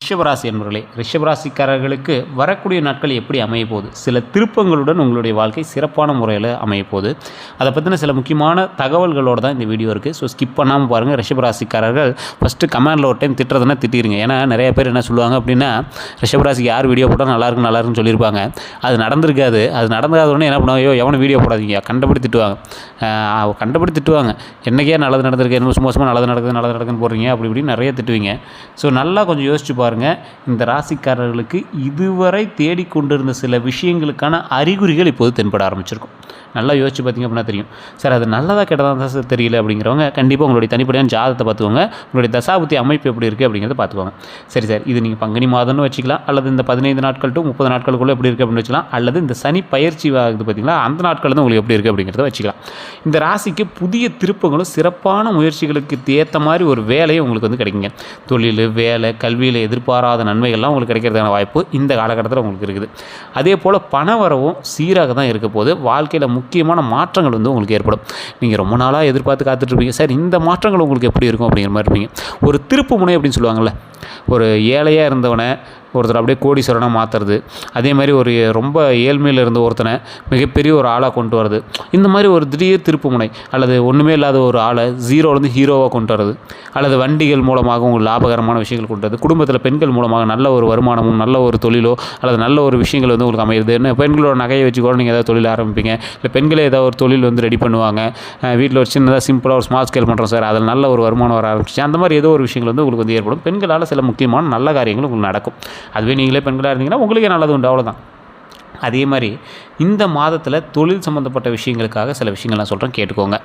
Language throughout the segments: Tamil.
ரிஷபராசி என்பவர்களே, ரிஷபராசிக்காரர்களுக்கு வரக்கூடிய நாட்கள் எப்படி அமைய போகுது? சில திருப்பங்களுடன் உங்களுடைய வாழ்க்கை சிறப்பான முறையில் அமைய போகுது. அதை பற்றின சில முக்கியமான தகவல்களோடு தான் இந்த வீடியோ இருக்குது. ஸோ ஸ்கிப் பண்ணாமல் பாருங்கள். ரிஷபராசிக்காரர்கள் ஃபஸ்ட்டு கமெண்டில் ஒரு டைம் திட்டுறதுன்னா திட்டிருங்க. ஏன்னா நிறைய பேர் என்ன சொல்லுவாங்க அப்படின்னா, ரிஷபராசிக்கு யார் வீடியோ போட்டால் நல்லாயிருக்குன்னு சொல்லியிருப்பாங்க. அது நடந்திருக்காது. அது நடந்தாதோடனே என்ன பண்ணுவாங்க, எவனும் வீடியோ போடாதீங்க, கண்டபடி திட்டுவாங்க. என்றைக்கே நல்லது நடந்திருக்கு, என்ன மோசமாக நல்லது நடக்குதுன்னு போடுறீங்க, அப்படி இப்படின்னு நிறைய திட்டுவீங்க. ஸோ நல்லா கொஞ்சம் யோசிச்சு பாருங்கள். இந்த ராசிக்காரர்களுக்கு இதுவரை தேடிக்கொண்டிருந்த சில விஷயங்களுக்கான அறிகுறிகள் இப்போது தென்பட ஆரம்பிச்சிருக்கும். நல்லா யோசிச்சு பார்த்தீங்க அப்படின்னா தெரியும். சார் அது நல்லதாக கெட்டதாக தான் சார் தெரியல அப்படிங்கிறவங்க கண்டிப்பாக உங்களுடைய தனிப்படையான ஜாதகத்தை பார்த்துக்கோங்க. உங்களுடைய தசாபுத்தி அமைப்பு எப்படி இருக்குது அப்படிங்கிறத பார்த்துக்கோங்க. சரி சார், இது நீங்கள் பங்குனி மாதம்னு வச்சுக்கலாம், அல்லது இந்த 15 நாட்கள் டு 30 நாட்களுக்குள்ளே எப்படி இருக்குது அப்படின்னு வச்சுக்கலாம், அல்லது இந்த சனி பயிற்சி ஆகுது பார்த்தீங்களா, அந்த நாட்கள் தான் உங்களுக்கு எப்படி இருக்குது அப்படிங்கிறத வச்சுக்கலாம். இந்த ராசிக்கு புதிய திருப்பங்களும் சிறப்பான முயற்சிகளுக்கு ஏற்ற மாதிரி ஒரு வேலையும் உங்களுக்கு வந்து கிடைக்குங்க. தொழில், வேலை, கல்வியில் எதிர்பாராத நன்மைகள்லாம் உங்களுக்கு கிடைக்கிறதுக்கான வாய்ப்பு இந்த காலகட்டத்தில் உங்களுக்கு இருக்குது. அதே போல் பண வரவும் சீராக தான் இருக்க போது. வாழ்க்கையில் முக்கியமான மாற்றங்கள் வந்து உங்களுக்கு ஏற்படும். நீங்கள் ரொம்ப நாளாக எதிர்பார்த்து காத்துட்ருப்பீங்க, சார் இந்த மாற்றங்கள் உங்களுக்கு எப்படி இருக்கும் அப்படிங்கிற மாதிரி இருப்பீங்க. ஒரு திருப்பு முனை அப்படின்னு சொல்லுவாங்கள்ல, ஒரு ஏழையாக இருந்தவனை ஒருத்தர் அப்படியே கோடீஸ்வரனாக மாற்றுறது, அதே மாதிரி ஒரு ரொம்ப ஏழ்மையில் இருந்த ஒருத்தனை மிகப்பெரிய ஒரு ஆளாக கொண்டு வரது, இந்த மாதிரி ஒரு திடீர் திருப்பு முனை, அல்லது ஒன்றுமே இல்லாத ஒரு ஆளை ஜீரோலேருந்து ஹீரோவாக கொண்டு வரது, அல்லது வண்டிகள் மூலமாக உங்களுக்கு லாபகரமான விஷயங்கள் கொண்டு வரது, குடும்பத்தில் பெண்கள் மூலமாக நல்ல ஒரு வருமானமும் நல்ல ஒரு தொழிலோ அல்லது நல்ல ஒரு விஷயங்கள் வந்து உங்களுக்கு அமையுது. என்ன பெண்களோட நகையை வச்சு கூட நீங்கள் ஏதாவது தொழில் ஆரம்பிப்பீங்க, இல்லை பெண்களே ஏதாவது ஒரு தொழில் வந்து ரெடி பண்ணுவாங்க. வீட்டில் ஒரு சின்னதாக சிம்பிளாக ஒரு ஸ்மால் ஸ்கேல் பண்ணுறோம் சார், அதில் நல்ல ஒரு வருமானம் வர ஆரம்பிச்சு, அந்த மாதிரி ஏதோ ஒரு விஷயங்கள் வந்து உங்களுக்கு வந்து ஏற்படும். பெண்களால் சில முக்கியமான நல்ல காரியங்கள் உங்களுக்கு நடக்கும். அதுவே நீங்களே பெண்களாக இருந்தீங்கன்னா உங்களுக்கே நல்லது உண்டு, அவ்வளோதான். அதே மாதிரி இந்த மாதத்தில் தொழில் சம்மந்தப்பட்ட விஷயங்களுக்காக சில விஷயங்கள் நான் சொல்கிறேன், கேட்டுக்கோங்க.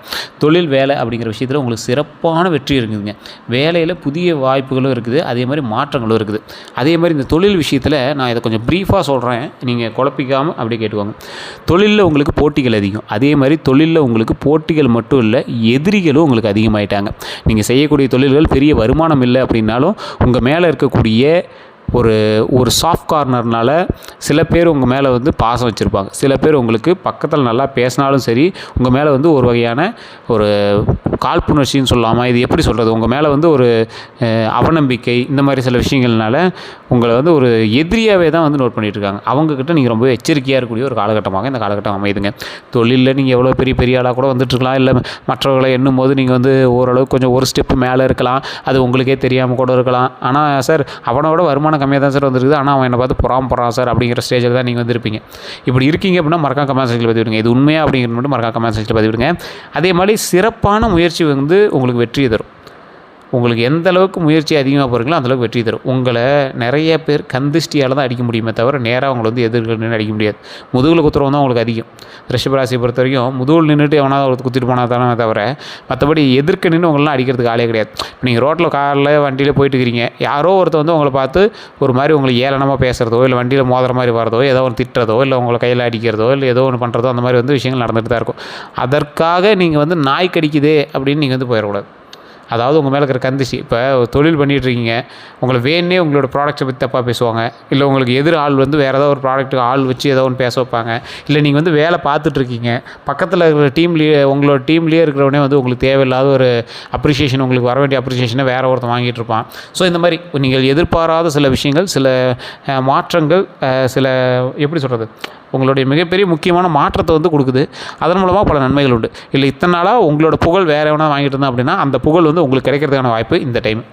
தொழில், வேலை அப்படிங்கிற விஷயத்தில் உங்களுக்கு சிறப்பான வெற்றி இருக்குதுங்க. வேலையில் புதிய வாய்ப்புகளும் இருக்குது, அதே மாதிரி மாற்றங்களும் இருக்குது. அதே மாதிரி இந்த தொழில் விஷயத்தில் நான் இதை கொஞ்சம் ப்ரீஃபாக சொல்கிறேன், நீங்கள் குழப்பிக்காமல் அப்படியே கேட்டுக்கோங்க. தொழிலில் உங்களுக்கு போட்டிகள் அதிகம். அதே மாதிரி தொழிலில் உங்களுக்கு போட்டிகள் மட்டும் இல்லை, எதிரிகளும் உங்களுக்கு அதிகமாயிட்டாங்க. நீங்கள் செய்யக்கூடிய தொழில்கள் பெரிய வருமானம் இல்லை அப்படின்னாலும் உங்கள் மேலே இருக்கக்கூடிய ஒரு சாஃப்ட் கார்னர்னால் சில பேர் உங்கள் மேலே வந்து பாசம் வச்சுருப்பாங்க. சில பேர் உங்களுக்கு பக்கத்தில் நல்லா பேசினாலும் சரி, உங்கள் மேலே வந்து ஒரு வகையான ஒரு காழ்ப்புணர்ச்சின்னு சொல்லாமல், இது எப்படி சொல்கிறது, உங்கள் மேலே வந்து ஒரு அவநம்பிக்கை, இந்த மாதிரி சில விஷயங்கள்னால உங்களை வந்து ஒரு எதிரியாகவே தான் வந்து நோட் பண்ணிகிட்ருக்காங்க. அவங்கக்கிட்ட நீங்கள் ரொம்ப எச்சரிக்கையாக இருக்கக்கூடிய ஒரு காலகட்டமாக இந்த காலகட்டம் அமையுதுங்க. தொழிலில் நீங்கள் எவ்வளோ பெரிய ஆளாக கூட வந்துட்டுருக்கலாம், இல்லை மற்றவர்களை எண்ணும் போது நீங்கள் வந்து ஓரளவுக்கு கொஞ்சம் ஒரு ஸ்டெப்பு மேலே இருக்கலாம், அது உங்களுக்கே தெரியாமல் கூட இருக்கலாம். ஆனால் சார் அவனோட வருமானம் கம்மியாக தான் சார் வந்துருக்குது, ஆனால் அவன் என்னை பார்த்து பொறாமப்படுறான் சார் அப்படிங்கிற ஸ்டேஜில் தான் நீங்கள் வந்துருப்பீங்க. இப்படி இருக்கீங்க அப்படின்னா மறக்காம கமெண்ட் செக்ஷனில் பதிவிடுங்க. இது உண்மையாக அப்படிங்கிறது மட்டும் மறக்காம கமெண்ட் செக்ஷனில் பதிவிடுங்க. அதே மாதிரி சிறப்பான முயற்சி வந்து உங்களுக்கு வெற்றியை தரும். உங்களுக்கு எந்த அளவுக்கு முயற்சி அதிகமாக போகிறீங்களோ அந்தளவுக்கு வெற்றி தரும். உங்களை நிறைய பேர் கந்திஷ்டியால் தான் அடிக்க முடியுமே தவிர நேராக அவங்களை வந்து எதிர்கொண்டு அடிக்க முடியாது. முதுகில் குத்துறவங்க தான் உங்களுக்கு அதிகம். ரிஷபராசியை பொறுத்த வரைக்கும் முதுகில் நின்றுட்டு எவனாவது அவங்களுக்கு குத்திட்டு போனால் தானே தவிர மற்றபடி எதிர்க்க நின்று உங்களெலாம் அடிக்கிறதுக்கு ஆளே கிடையாது. இப்போ நீங்கள் ரோட்டில், காரில், வண்டியில் போயிட்டு இருக்கிறீங்க, யாரோ ஒருத்தர் வந்து உங்களை பார்த்து ஒரு மாதிரி உங்களை ஏளனமாக பேசுகிறதோ, இல்லை வண்டியில் மோதுற மாதிரி வரதோ, ஏதோ ஒன்று திட்டுறதோ, இல்லை உங்களை கையில் அடிக்கிறதோ, இல்லை ஏதோ ஒன்று பண்ணுறதோ, அந்த மாதிரி வந்து விஷயங்கள் நடந்துகிட்டு தான் இருக்கும். அதற்காக நீங்கள் வந்து நாய் கடிக்குதே அப்படின்னு நீங்கள் வந்து போயிடக்கூடாது. அதாவது உங்கள் மேலே இருக்கிற கந்திச்சி, இப்போ தொழில் பண்ணிகிட்ருக்கீங்க, உங்களை வேணே உங்களோட ப்ராடக்ட்டை பற்றி தப்பாக பேசுவாங்க, இல்லை உங்களுக்கு எதிர் ஆள் வந்து வேறு ஏதாவது ஒரு ப்ராடக்ட்டுக்கு ஆள் வச்சு ஏதோ ஒன்று பேச வைப்பாங்க, இல்லை நீங்கள் வந்து வேலை பார்த்துட்ருக்கீங்க, பக்கத்தில் இருக்கிற உங்களோட டீம்லேயே இருக்கிறவனே வந்து உங்களுக்கு தேவையில்லாத ஒரு அப்ரிஷியேஷன், உங்களுக்கு வர வேண்டிய அப்ரிஷியேஷனை வேறு ஒருத்தன் வாங்கிட்டு இருப்பான். ஸோ இந்த மாதிரி நீங்கள் எதிர்பாராத சில விஷயங்கள், சில மாற்றங்கள், சில எப்படி சொல்கிறது, உங்களுடைய மிகப்பெரிய முக்கியமான மாற்றத்தை வந்து கொடுக்குது. அதன் மூலமாக பல நன்மைகள் உண்டு. இல்லை இத்தனை நாளாக உங்களோட புகழ் வேறு எவனா வாங்கிட்டு இருந்தால் அப்படின்னா அந்த புகழ் வந்து உங்களுக்கு கிடைக்கிறதுக்கான வாய்ப்பு இந்த டைம்.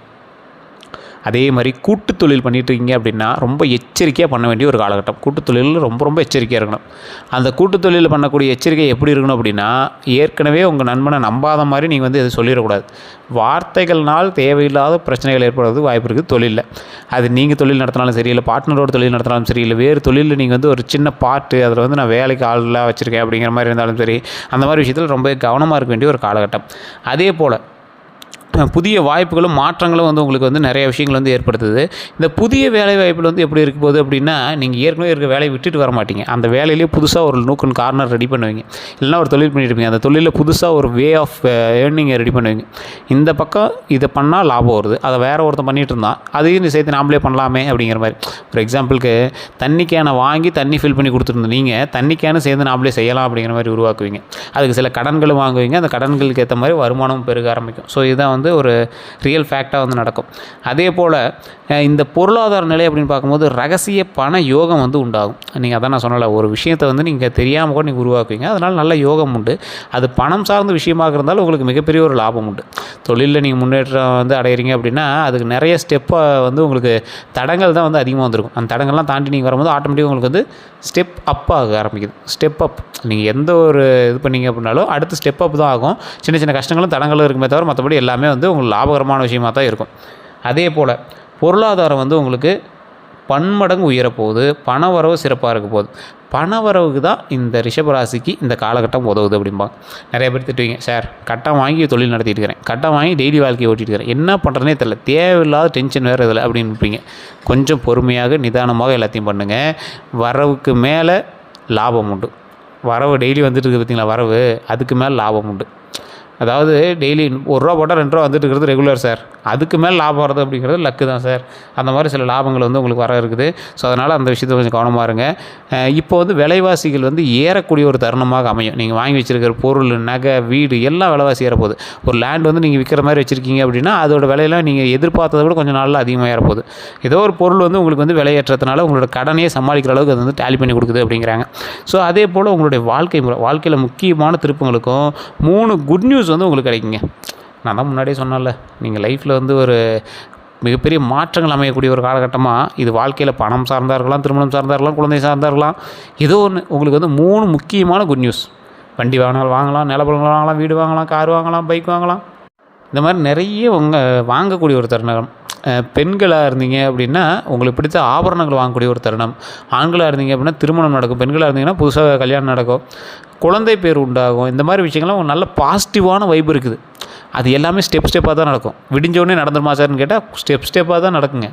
அதே மாதிரி கூட்டு தொழில் பண்ணிகிட்ருக்கீங்க அப்படின்னா ரொம்ப எச்சரிக்கையாக பண்ண வேண்டிய ஒரு காலகட்டம். கூட்டு தொழிலில் ரொம்ப எச்சரிக்கையாக இருக்கணும். அந்த கூட்டு தொழிலில் பண்ணக்கூடிய எச்சரிக்கை எப்படி இருக்கணும் அப்படின்னா, ஏற்கனவே உங்கள் நண்பனை நம்பாத மாதிரி நீங்கள் வந்து எதுவும் சொல்லிடக்கூடாது. வார்த்தைகள்னால் தேவையில்லாத பிரச்சனைகள் ஏற்படுறது வாய்ப்பு இருக்குது தொழிலில். அது நீங்கள் தொழில் நடத்தினாலும் சரி, இல்லை பார்ட்னரோட தொழில் நடத்தினாலும் சரி, இல்லை வேறு தொழிலில் நீங்கள் வந்து ஒரு சின்ன பார்ட்டு அதில் வந்து நான் வேலைக்கு ஆளெலாம் வச்சுருக்கேன் அப்படிங்கிற மாதிரி இருந்தாலும் சரி, அந்த மாதிரி விஷயத்தில் ரொம்ப கவனமாக இருக்க வேண்டிய ஒரு காலகட்டம். அதே போல் புதிய வாய்ப்புகளும் மாற்றங்களும் வந்து உங்களுக்கு வந்து நிறைய விஷயங்கள் வந்து ஏற்படுத்துது. இந்த புதிய வேலை வாய்ப்பில் வந்து எப்படி இருக்க போகுது அப்படின்னா, நீங்கள் ஏற்கனவே இருக்க வேலையை விட்டுட்டு வர மாட்டீங்க. அந்த வேலையிலேயே புதுசாக ஒரு நூக்கன் கார்னர் ரெடி பண்ணுவீங்க. இல்லைனா ஒரு தொழில் பண்ணியிருப்பீங்க, அந்த தொழிலில் புதுசாக ஒரு வே ஆஃப் ஏர்னிங்கை ரெடி பண்ணுவீங்க. இந்த பக்கம் இதை பண்ணால் லாபம் வருது, அதை வேறு ஒருத்தன் பண்ணிகிட்டு இருந்தான், அதையும் சேர்த்து நாமளே பண்ணலாமே அப்படிங்கிற மாதிரி. ஒரு எக்ஸாம்பிளுக்கு தண்ணி கேனை வாங்கி தண்ணி ஃபில் பண்ணி கொடுத்துருந்தோம், நீங்கள் தண்ணி கேனை சேர்ந்து நாமளே செய்யலாம் அப்படிங்கிற மாதிரி உருவாக்குவீங்க. அதுக்கு சில கடன்களும் வாங்குவீங்க, அந்த கடன்களுக்கு ஏற்ற மாதிரி வருமானமும் பெருக ஆரம்பிக்கும். ஸோ இதான் வந்து வந்து ஒரு ரியல் ஃபேக்டாக வந்து நடக்கும். அதே போல் இந்த பொருளாதார நிலை அப்படின்னு பார்க்கும்போது ரகசிய பண யோகம் வந்து உண்டாகும். நீங்கள் அதான் நான் சொன்னல, ஒரு விஷயத்தை வந்து நீங்கள் தெரியாமல் கூட நீங்கள் உருவாக்குவீங்க, அதனால் நல்ல யோகம் உண்டு. அது பணம் சார்ந்த விஷயமாக இருந்தாலும் உங்களுக்கு மிகப்பெரிய ஒரு லாபம் உண்டு. தொழிலில் நீங்கள் முன்னேற்றம் வந்து அடைகிறீங்க அப்படின்னா அதுக்கு நிறைய ஸ்டெப்பை வந்து உங்களுக்கு தடங்கள் தான் வந்து அதிகமாக வந்திருக்கும். அந்த தடங்கள்லாம் தாண்டி நீங்கள் வரும்போது ஆட்டோமேட்டிக்காக உங்களுக்கு வந்து ஸ்டெப் அப் ஆக ஆரம்பிக்குது. ஸ்டெப் அப் நீங்கள் எந்த ஒரு இது பண்ணீங்க அப்படின்னாலும் அடுத்து ஸ்டெப் அப் தான் ஆகும். சின்ன சின்ன கஷ்டங்களும் தடங்களும் இருக்குமே தவிர மற்றபடி எல்லாமே வந்து உங்களுக்கு லாபகரமான விஷயமாக தான் இருக்கும். அதே போல் பொருளாதாரம் வந்து உங்களுக்கு பன்மடங்கு உயரப்போகுது. பணவரவு சிறப்பாக இருக்க போகுது. பணவரவுக்கு தான் இந்த ரிஷபராசிக்கு இந்த காலகட்டம் உதவுது அப்படிம்பாங்க. நிறைய பேர் திட்டுவீங்க, சார் கட்டம் வாங்கி தொழில் நடத்திட்டு இருக்கிறேன், கட்டம் வாங்கி டெய்லி வாழ்க்கையை ஓட்டிகிட்டு இருக்கிறேன், என்ன பண்ணுறேனே தெரியல, தேவையில்லாத டென்ஷன் வேறு இதில் அப்படின்னு இருப்பீங்க. கொஞ்சம் பொறுமையாக நிதானமாக எல்லாத்தையும் பண்ணுங்கள். வரவுக்கு மேலே லாபம் உண்டு. வரவு டெய்லி வந்துட்டு இருக்குது பார்த்திங்களா, வரவு அதுக்கு மேலே லாபம் உண்டு. அதாவது டெய்லி ₹1 போட்டால் ₹2 வந்துட்டு இருக்கிறது ரெகுலர் சார். அதுக்கு மேலே லாபம் வர்றது அப்படிங்கிறது லக்கு தான் சார். அந்த மாதிரி சில லாபங்கள் வந்து உங்களுக்கு வர இருக்குது. ஸோ அதனால் அந்த விஷயத்தை கொஞ்சம் கவனமாக இருங்க. இப்போ வந்து விலைவாசிகள் வந்து ஏறக்கூடிய ஒரு தருணமாக அமையும். நீங்கள் வாங்கி வச்சுருக்கிற பொருள், நகை, வீடு எல்லாம் விலைவாசி ஏறப்போகுது. ஒரு லேண்ட் வந்து நீங்கள் விற்கிற மாதிரி வச்சுருக்கீங்க அப்படின்னா அதோட விலையெல்லாம் நீங்கள் எதிர்பார்த்ததை விட கொஞ்சம் நாளில் அதிகமாக ஏறப்போகுது. ஏதோ ஒரு பொருள் வந்து உங்களுக்கு வந்து விலையேற்றத்தினால உங்களோட கடனையே சமாளிக்கிற அளவுக்கு அது வந்து டேலி பண்ணி கொடுக்குது அப்படிங்கிறாங்க. ஸோ அதே போல் உங்களுடைய வாழ்க்கையில் முக்கியமான திருப்பங்களுக்கும் 3 குட் நியூஸ் வந்து உங்களுக்கு கிடைக்குங்க. நான் தான் முன்னாடியே சொன்னேன்ல, நீங்கள் லைஃப்பில் வந்து ஒரு மிகப்பெரிய மாற்றங்கள் அமையக்கூடிய ஒரு காலகட்டமாக இது. வாழ்க்கையில் பணம் சார்ந்தா இருக்கலாம், திருமணம் சார்ந்தா இருக்கலாம், குழந்தை சார்ந்தா இருக்கலாம். ஏதோ ஒன்று உங்களுக்கு வந்து 3 முக்கியமான குட் நியூஸ். வண்டி வாங்கலாம், நிலப்பலங்கள் வாங்கலாம், வீடு வாங்கலாம், கார் வாங்கலாம், பைக் வாங்கலாம். இந்த மாதிரி நிறைய வாங்கக்கூடிய ஒரு தருணம். பெண்களாக இருந்தீங்க அப்படின்னா உங்களுக்கு பிடித்த ஆபரணங்கள் வாங்கக்கூடிய ஒரு தருணம். ஆண்களாக இருந்தீங்க அப்படின்னா திருமணம் நடக்கும். பெண்களாக இருந்தீங்கன்னா புதுசாக கல்யாணம் நடக்கும், குழந்தை பேர் உண்டாகும். இந்த மாதிரி விஷயங்கள்லாம் ஒரு நல்ல பாசிட்டிவான வைப் இருக்குது. அது எல்லாமே ஸ்டெப்பாக தான் நடக்கும். விடிஞ்சோடனே நடந்துருமா சார்னு கேட்டால் ஸ்டெப்பாக தான் நடக்குங்க.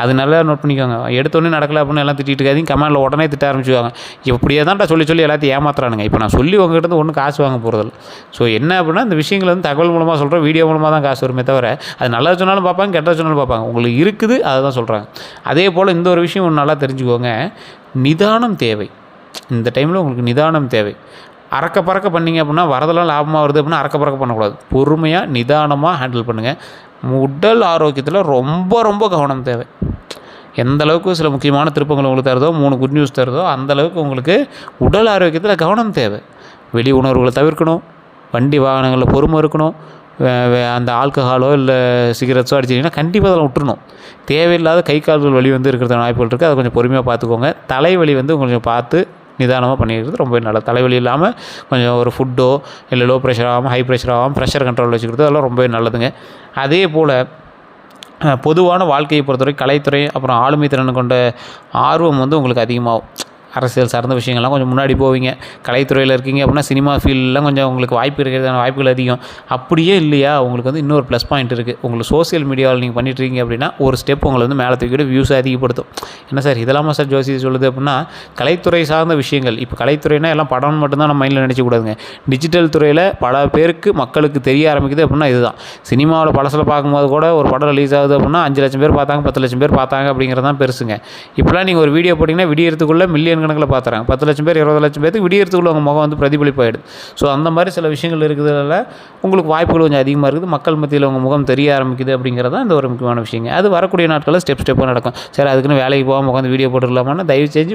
அது நல்லா நோட் பண்ணிக்கோங்க. எடுத்தோடனே நடக்கலை அப்படின்னு எல்லாம் திட்டிகிட்டு இருக்காதீங்க. கமெண்டில் உடனே திட்ட ஆரம்பிச்சுவாங்க. இப்படியே தான்டா சொல்லி எல்லாத்தையும் ஏமாத்துறானுங்க. இப்போ நான் சொல்லி உங்ககிட்ட இருந்து ஒன்றும் காசு வாங்க போகிறதில்ல. ஸோ என்ன அப்படின்னா இந்த விஷயங்கள் வந்து தகவல் மூலமாக சொல்கிறோம், வீடியோ மூலமாக தான் காசு வருமே தவிர அது நல்லது சொன்னாலும் பார்ப்பாங்க, கெட்டது சொன்னாலும் பார்ப்பாங்க. உங்களுக்கு இருக்குது அதை தான் சொல்கிறாங்க. அதே போல் இந்த ஒரு விஷயம் ஒன்று நல்லா தெரிஞ்சுக்கோங்க. நிதானம் தேவை. இந்த டைமில் உங்களுக்கு நிதானம் தேவை. அறக்க பறக்க பண்ணிங்க அப்படின்னா வரதெல்லாம் லாபமாக வருது அப்படின்னா அறக்க பறக்க பண்ணக்கூடாது. பொறுமையாக நிதானமாக ஹேண்டில் பண்ணுங்கள். உடல் ஆரோக்கியத்தில் ரொம்ப கவனம் தேவை. எந்த அளவுக்கு சில முக்கியமான திருப்பங்கள் உங்களுக்கு தருதோ, 3 குட் நியூஸ் தருதோ, அந்தளவுக்கு உங்களுக்கு உடல் ஆரோக்கியத்தில் கவனம் தேவை. வெளி உணர்வுகளை தவிர்க்கணும். வண்டி வாகனங்களில் பொறுமை இருக்கணும். அந்த ஆல்கஹாலோ இல்லை சிகரெட்ஸோ அடிச்சிட்டிங்கன்னா கண்டிப்பாக அதெல்லாம் விட்டுறணும். தேவையில்லாத கை கால்கள் வலி வந்து இருக்கிறது வாய்ப்புகள் இருக்குது. அதை கொஞ்சம் பொறுமையாக பார்த்துக்கோங்க. தலைவலி வந்து கொஞ்சம் பார்த்து நிதானமாக பண்ணிக்கிறது ரொம்ப நல்லது. தலைவலி இல்லாமல் கொஞ்சம் ஒரு ஃபுட்டோ இல்லை லோ ப்ரெஷர் ஆகாமல் ஹை ப்ரெஷர் ஆகாமல் ப்ரெஷர் கண்ட்ரோலில் வச்சுக்கிறது அதெல்லாம் ரொம்ப நல்லதுங்க. அதே போல் பொதுவான வாழ்க்கையை பொறுத்தவரை கலைத்துறை அப்புறம் ஆளுமை திறன் கொண்ட ஆர்வம் வந்து உங்களுக்கு அதிகமாகும். அரசியல் சார்ந்த விஷயங்கள்லாம் கொஞ்சம் முன்னாடி போவீங்க. கலைத்துறையில் இருக்கீங்க அப்படின்னா சினிமா ஃபீல்டெலாம் கொஞ்சம் உங்களுக்கு வாய்ப்பு இருக்கிறதான வாய்ப்புகள் அதிகம். அப்படியே இல்லையா உங்களுக்கு வந்து இன்னொரு ப்ளஸ் பாயிண்ட் இருக்குது. உங்களுக்கு சோசியல் மீடியாவில் நீங்கள் பண்ணிட்டுருக்கீங்க அப்படின்னா ஒரு ஸ்டெப் உங்களை வந்து மேலே தூக்கிட்டு வியூஸை அதிகப்படுத்தும். என்ன சார் இதெல்லாமா சார் ஜோசி சொல்லுது அப்படின்னா கலைத்துறை சார்ந்த விஷயங்கள். இப்போ கலைத்துறைனா எல்லாம் படம் மட்டும்தான் நம்ம மைண்டில் நினச்சிக்கூடாதுங்க. டிஜிட்டல் துறையில் பல பேருக்கு மக்களுக்கு தெரிய ஆரம்பிக்குது அப்படின்னா இதுதான். சினிமாவில் படத்தில் பார்க்கும்போது கூட ஒரு படம் ரிலீஸ் ஆகுது அப்படின்னா 5 லட்சம் பேர் பார்த்தாங்க, 10 லட்சம் பேர் பார்த்தாங்க அப்படிங்கிறது தான் பெருசுங்க. இப்போலாம் நீங்கள் ஒரு வீடியோ போட்டிங்கன்னா விடியறதுக்குள்ளே மில்லியன் கணக்கில் பார்த்துறாங்க. 10 லட்சம் பேர் 20 லட்சம் பேருக்கு விடியறதுக்குள்ள உங்கள் முகம் வந்து பிரதிபலிப்பாயிடுது. ஸோ அந்த மாதிரி சில விஷயங்கள் இருக்கிறதுனால உங்களுக்கு வாய்ப்புகள் கொஞ்சம் அதிகமாக இருக்குது. மக்கள் மத்தியில் உங்கள் முகம் தெரிய ஆரம்பிக்குது அப்படிங்கிறது தான் இந்த ஒரு முக்கியமான விஷயங்க. அது வரக்கூடிய நாட்களில் ஸ்டெப்பாக நடக்கும். சரி அதுக்குன்னு வேலைக்கு போகாமல் உட்காந்து வீடியோ போட்டுக்கலாமான்னு தயவு செஞ்சு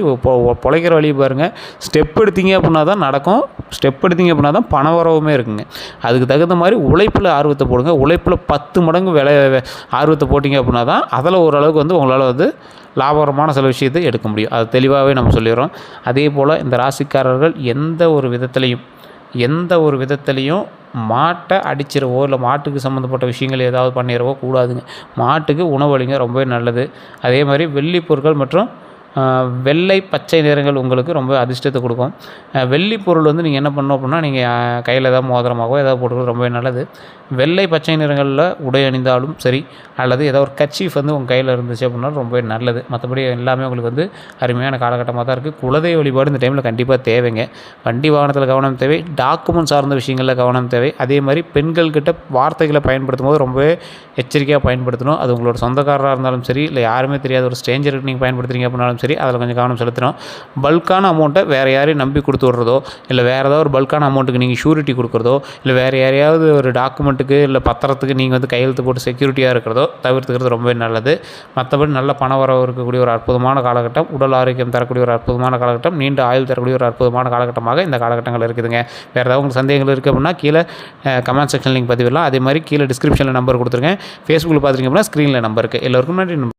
பொழைக்கிற வழியை பாருங்கள். ஸ்டெப் எடுத்தீங்க அப்படின்னா தான் நடக்கும். ஸ்டெப் எடுத்தீங்க அப்படின்னா தான் பண வரவுமே இருக்குங்க. அதுக்கு தகுந்த மாதிரி உழைப்பில் ஆர்வத்தை போடுங்க. உழைப்பில் 10 மடங்கு ஆர்வத்தை போட்டிங்க அப்படின்னா தான் அதில் ஓரளவுக்கு வந்து உங்களால் வந்து லாபகரமான சில விஷயத்தை எடுக்க முடியும். அது தெளிவாகவே நம்ம சொல்லிடுறோம். அதே போல் இந்த ராசிக்காரர்கள் எந்த ஒரு விதத்துலையும் மாட்டை அடிச்சிடவோ இல்லை மாட்டுக்கு சம்மந்தப்பட்ட விஷயங்கள் ஏதாவது பண்ணிடவோ கூடாதுங்க. மாட்டுக்கு உணவளிங்க ரொம்பவே நல்லது. அதே மாதிரி வெள்ளி பொருட்கள் மற்றும் வெள்ளை பச்சை நிறங்கள் உங்களுக்கு ரொம்ப அதிர்ஷ்டத்தை கொடுக்கும். வெள்ளி பொருள் வந்து நீங்கள் என்ன பண்ணணும் அப்படின்னா நீங்கள் கையில் ஏதாவது மோதிரமாகவோ ஏதாவது போட்டுக்கிறது ரொம்பவே நல்லது. வெள்ளை பச்சை நிறங்களில் உடை அணிந்தாலும் சரி அல்லது ஏதோ ஒரு கர்ச்சீஃப் வந்து உங்கள் கையில் இருந்துச்சு அப்படின்னா ரொம்பவே நல்லது. மற்றபடி எல்லாமே உங்களுக்கு வந்து அருமையான காலகட்டமாக தான் இருக்குது. குலதெய்வ வழிபாடு இந்த டைமில் கண்டிப்பாக தேவைங்க. வண்டி வாகனத்தில் கவனம் தேவை. டாக்குமெண்ட் சார்ந்த விஷயங்களில் கவனம் தேவை. அதே மாதிரி பெண்கள்கிட்ட வார்த்தைகளை பயன்படுத்தும் போது ரொம்பவே எச்சரிக்கையாக பயன்படுத்தணும். அது உங்களோட சொந்தக்காரராக இருந்தாலும் சரி இல்லை யாருமே தெரியாத ஒரு ஸ்ட்ரேஞ்சருக்கு நீங்கள் பயன்படுத்துறீங்க அப்படின்னாலும் சரி சரி அதில் கொஞ்சம் கவனம் செலுத்தணும். பல்கான அமௌண்ட்டை வேறு யாரையும் நம்பி கொடுத்து விட்றதோ, இல்லை வேறு ஏதாவது ஒரு பல்கான அமௌண்ட்டுக்கு நீங்கள் ஷூரிட்டி கொடுக்குறதோ, இல்லை வேறு யாரையாவது ஒரு டாக்குமெண்ட்டுக்கு இல்லை பத்திரத்துக்கு நீங்கள் வந்து கையெழுத்து போட்டு செக்யூரிட்டியாக இருக்கிறதோ தவிர்த்துக்கிறது ரொம்பவே நல்லது. மற்றபடி நல்ல பண வரவு இருக்கக்கூடிய ஒரு அற்புதமான காலகட்டம், உடல் ஆரோக்கியம் தரக்கூடிய ஒரு அற்புதமான காலகட்டம், நீண்ட ஆயுள் தரக்கூடிய ஒரு அற்புதமான காலகட்டமாக இந்த காலகட்டங்கள் இருக்குதுங்க. வேறு ஏதாவது உங்களுக்கு சந்தேகங்கள் இருக்குது அப்படின்னா கீழே கமெண்ட் செக்ஷன் லிங்க் பதிவிடலாம். அதே மாதிரி கீழே டிஸ்கிரிப்ஷனில் நம்பர் கொடுத்துருக்கேன். ஃபேஸ்புக்கில் பார்த்துருக்கீங்க அப்படின்னா ஸ்க்ரீனில் நம்பர் இருக்குது. எல்லோருக்கும் நன்றி.